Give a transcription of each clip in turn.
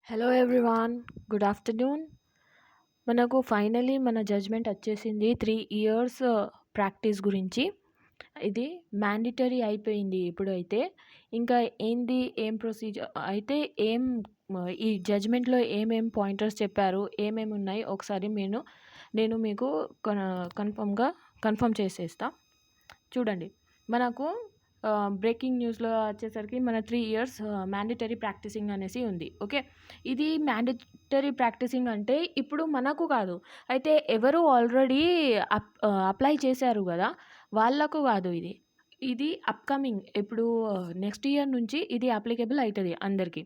Hello everyone, good afternoon. మనకు finally మన judgement వచ్చేసింది 3 ఇయర్స్ ప్రాక్టీస్ గురించి. ఇది మ్యాండేటరీ అయిపోయింది ఇప్పుడైతే. ఇంకా ఏంది ఏం ప్రొసీజర్ అయితే ఈ జడ్జ్మెంట్లో ఏమేం పాయింటర్స్ చెప్పారు, ఏమేమి ఉన్నాయి ఒకసారి నేను మీకు కన్ఫర్మ్ చేసేస్తా. చూడండి, మనకు బ్రేకింగ్ న్యూస్లో వచ్చేసరికి మన 3 ఇయర్స్ మ్యాండేటరీ ప్రాక్టీసింగ్ అనేసి ఉంది. ఓకే, ఇది మ్యాండేటరీ ప్రాక్టీసింగ్ అంటే ఇప్పుడు మనకు కాదు, అయితే ఎవరు ఆల్రెడీ అప్లై చేశారు కదా వాళ్ళకు కాదు. ఇది అప్కమింగ్ ఇప్పుడు నెక్స్ట్ ఇయర్ నుంచి ఇది అప్లికేబుల్ అవుతుంది అందరికీ.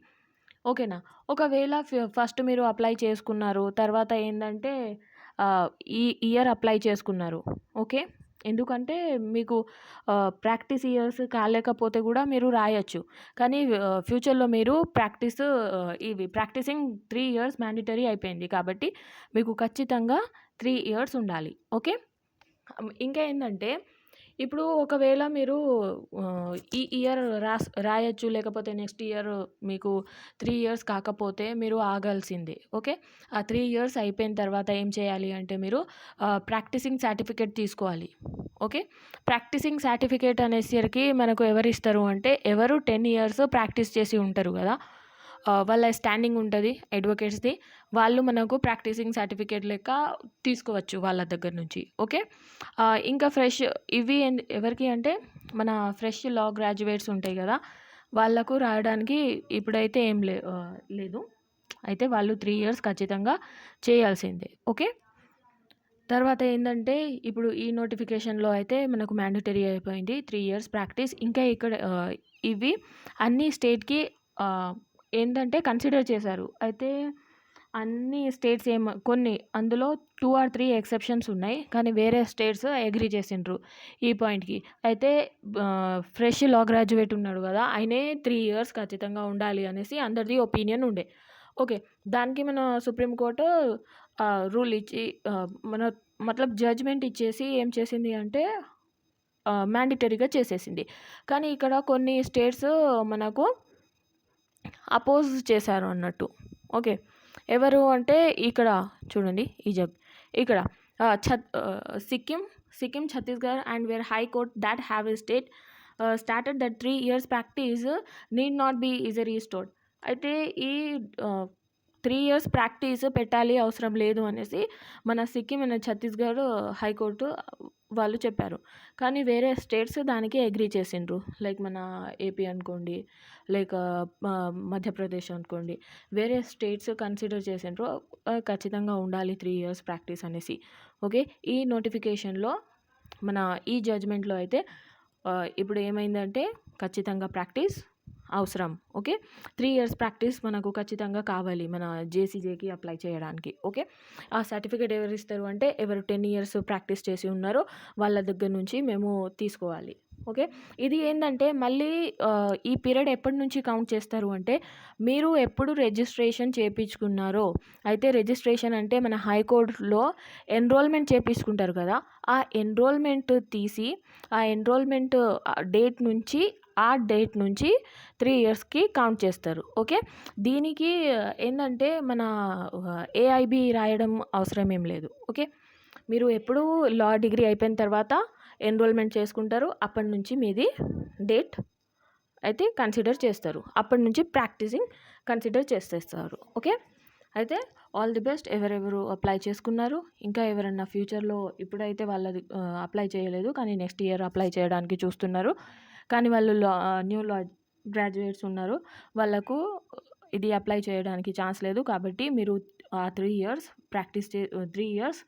ఓకేనా? ఒకవేళ ఫస్ట్ మీరు అప్లై చేసుకున్నారు, తర్వాత ఏంటంటే ఈ ఇయర్ అప్లై చేసుకున్నారు. ఓకే, ఎందుకంటే మీకు ప్రాక్టీస్ ఇయర్స్ కాలేకపోతే కూడా మీరు రాయొచ్చు. కానీ ఫ్యూచర్లో మీరు ప్రాక్టీసింగ్ 3 ఇయర్స్ మ్యాండేటరీ అయిపోయింది కాబట్టి మీకు ఖచ్చితంగా 3 ఇయర్స్ ఉండాలి. ఓకే, ఇంకా ఏంటంటే ఇప్పుడు ఒకవేళ మీరు ఈ ఇయర్ రాయొచ్చు, లేకపోతే నెక్స్ట్ ఇయర్ మీకు 3 ఇయర్స్ కాకపోతే మీరు ఆగాల్సిందే. ఓకే, ఆ 3 ఇయర్స్ అయిపోయిన తర్వాత ఏం చేయాలి అంటే మీరు ప్రాక్టీసింగ్ సర్టిఫికేట్ తీసుకోవాలి. ఓకే, ప్రాక్టీసింగ్ సర్టిఫికేట్ అనేసరికి మనకు ఎవరు ఇస్తారు అంటే ఎవరు 10 ఇయర్స్ ప్రాక్టీస్ చేసి ఉంటారు కదా, వాళ్ళ స్టాండింగ్ ఉంటుంది అడ్వకేట్స్ది, వాళ్ళు మనకు ప్రాక్టీసింగ్ సర్టిఫికేట్ లెక్క తీసుకోవచ్చు వాళ్ళ దగ్గర నుంచి. ఓకే, ఇంకా ఇవి ఎవరికి అంటే మన ఫ్రెష్ లా గ్రాడ్యుయేట్స్ ఉంటాయి కదా, వాళ్ళకు రాయడానికి ఇప్పుడైతే ఏం లేదు. అయితే వాళ్ళు 3 ఇయర్స్ ఖచ్చితంగా చేయాల్సిందే. ఓకే, తర్వాత ఏంటంటే ఇప్పుడు ఈ నోటిఫికేషన్లో అయితే మనకు మ్యాండేటరీ అయిపోయింది 3 ఇయర్స్ ప్రాక్టీస్. ఇంకా ఇక్కడ ఇవి అన్ని స్టేట్కి ఏంటంటే కన్సిడర్ చేశారు. అయితే అన్ని స్టేట్స్ కొన్ని అందులో 2 or 3 ఎక్సెప్షన్స్ ఉన్నాయి, కానీ వేరే స్టేట్స్ అగ్రీ చేసిండ్రు ఈ పాయింట్కి. అయితే ఫ్రెష్ లా గ్రాడ్యుయేట్ ఉన్నాడు కదా, ఆయనే 3 ఇయర్స్ ఖచ్చితంగా ఉండాలి అనేసి అందరిది ఒపీనియన్ ఉండే. ఓకే, దానికి మన సుప్రీంకోర్టు రూల్ ఇచ్చి జడ్జ్మెంట్ ఇచ్చేసి ఏం చేసింది అంటే మ్యాండేటరీగా చేసేసింది. కానీ ఇక్కడ కొన్ని స్టేట్స్ మనకు అపోజ్ చేశారు అన్నట్టు. ఓకే, ఎవరు అంటే ఇక్కడ చూడండి, ఇక్కడ Sikkim, Chhattisgarh and where high court that have a started that 3 years practice need not be easy restored. అయితే ఈ 3 ఇయర్స్ ప్రాక్టీస్ పెట్టాలి అవసరం లేదు అనేసి మన సిక్కిం అండ్ ఛత్తీస్గఢ్ హైకోర్టు వాళ్ళు చెప్పారు. కానీ వేరే స్టేట్స్ దానికి అగ్రీ చేసిండ్రు, లైక్ మన ఏపీ అనుకోండి, లైక్ మధ్యప్రదేశ్ అనుకోండి, వేరే స్టేట్స్ కన్సిడర్ చేసిండ్రు ఖచ్చితంగా ఉండాలి 3 ఇయర్స్ ప్రాక్టీస్ అనేసి. ఓకే, ఈ నోటిఫికేషన్లో మన ఈ జడ్జ్మెంట్లో అయితే ఇప్పుడు ఏమైందంటే ఖచ్చితంగా ప్రాక్టీస్ అవసరం. ఓకే, 3 ఇయర్స్ ప్రాక్టీస్ మనకు ఖచ్చితంగా కావాలి మన జేసీజేకి అప్లై చేయడానికి. ఓకే, ఆ సర్టిఫికేట్ ఎవరు ఇస్తారు అంటే ఎవరు 10 ఇయర్స్ ప్రాక్టీస్ చేసి ఉన్నారో వాళ్ళ దగ్గర నుంచి మేము తీసుకోవాలి. ఓకే, ఇది ఏంటంటే మళ్ళీ ఈ పీరియడ్ ఎప్పటి నుంచి కౌంట్ చేస్తారు అంటే మీరు ఎప్పుడు రిజిస్ట్రేషన్ చేయించుకున్నారో. అయితే రిజిస్ట్రేషన్ అంటే మన హైకోర్టులో ఎన్రోల్మెంట్ చేయించుకుంటారు కదా, ఆ ఎన్రోల్మెంట్ తీసి ఆ ఎన్రోల్మెంట్ డేట్ నుంచి 3 ఇయర్స్కి కౌంట్ చేస్తారు. ఓకే, దీనికి ఏంటంటే మన ఏఐబి రాయడం అవసరం ఏం లేదు. ఓకే, మీరు ఎప్పుడు లా డిగ్రీ అయిపోయిన తర్వాత ఎన్రోల్మెంట్ చేసుకుంటారు, అప్పటి నుంచి మీది డేట్ అయితే కన్సిడర్ చేస్తారు, అప్పటి నుంచి ప్రాక్టీసింగ్ కన్సిడర్ చేసేస్తారు. ఓకే, అయితే ఆల్ ది బెస్ట్ ఎవరెవరు అప్లై చేసుకున్నారు. ఇంకా ఎవరన్నా ఫ్యూచర్లో ఇప్పుడైతే వాళ్ళది అప్లై చేయలేదు, కానీ నెక్స్ట్ ఇయర్ అప్లై చేయడానికి చూస్తున్నారు, కానీ వాళ్ళు న్యూ లా గ్రాడ్యుయేట్స్ ఉన్నారు, వాళ్ళకు ఇది అప్లై చేయడానికి ఛాన్స్ లేదు. కాబట్టి మీరు ఆ 3 ఇయర్స్ 3 ఇయర్స్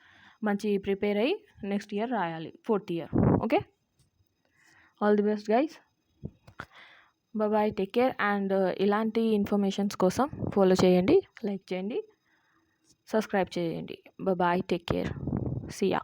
మంచి ప్రిపేర్ అయ్యి నెక్స్ట్ ఇయర్ రాయాలి, 4th year. Okay, all the best guys, bye, take care. And ఇలాంటి ఇన్ఫర్మేషన్స్ కోసం ఫాలో చేయండి, లైక్ చేయండి, సబ్స్క్రైబ్ చేయండి. Bye, take care, see yeah.